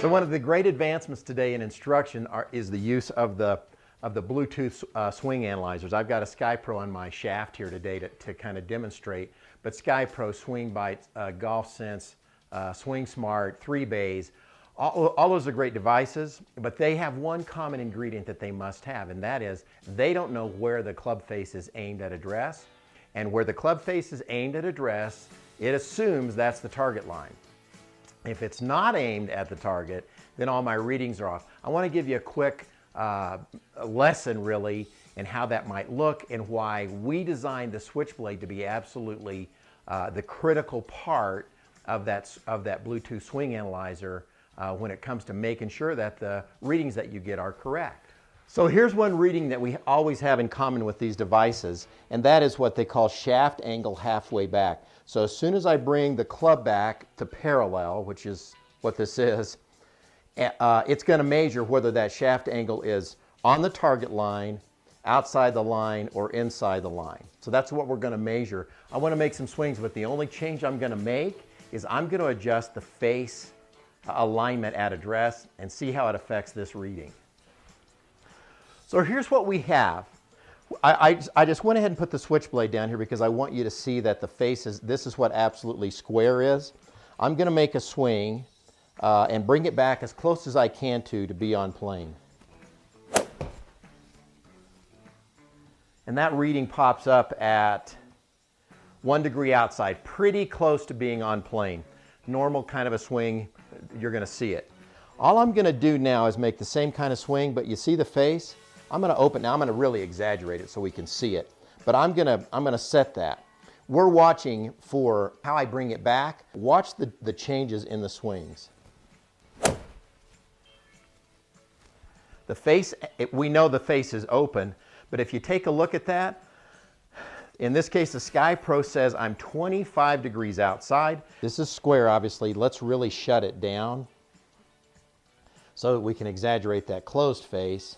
So one of the great advancements today in instruction is the use of the Bluetooth swing analyzers. I've got a SkyPro on my shaft here today to kind of demonstrate, but SkyPro, Swing Bites, Golf Sense, Swing Smart, 3 Bays, all those are great devices, but they have one common ingredient that they must have, and that is they don't know where the club face is aimed at address, and where the club face is aimed at address, it assumes that's the target line. If it's not aimed at the target, then all my readings are off. I want to give you a quick lesson really in how that might look and why we designed the Switchblade to be absolutely the critical part of that Bluetooth swing analyzer when it comes to making sure that the readings that you get are correct. So here's one reading that we always have in common with these devices, and that is what they call shaft angle halfway back. So as soon as I bring the club back to parallel, which is what this is, it's going to measure whether that shaft angle is on the target line, outside the line, or inside the line. So that's what we're going to measure. I want to make some swings, but the only change I'm going to make is I'm going to adjust the face alignment at address and see how it affects this reading. So here's what we have. I just went ahead and put the Switchblade down here because I want you to see that the face is, this is what absolutely square is. I'm going to make a swing and bring it back as close as I can to be on plane. And that reading pops up at 1 degree outside, pretty close to being on plane. Normal kind of a swing, you're going to see it. All I'm going to do now is make the same kind of swing, but you see the face? I'm going to open, now I'm going to really exaggerate it so we can see it. But I'm going to set that. We're watching for how I bring it back. Watch the changes in the swings. The face, we know the face is open, but if you take a look at that, in this case the SkyPro says I'm 25 degrees outside. This is square obviously. Let's really shut it down so that we can exaggerate that closed face.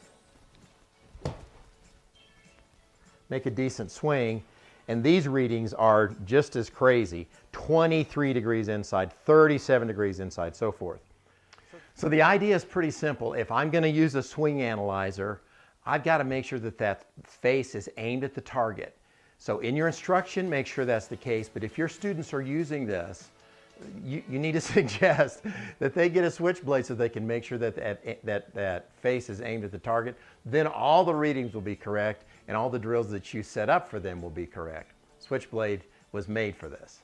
Make a decent swing, and these readings are just as crazy. 23 degrees inside, 37 degrees inside, so forth. So the idea is pretty simple. If I'm going to use a swing analyzer, I've got to make sure that that face is aimed at the target. So in your instruction, make sure that's the case, but if your students are using this, you need to suggest that they get a Switchblade so they can make sure that that face is aimed at the target. Then all the readings will be correct and all the drills that you set up for them will be correct. Switchblade was made for this.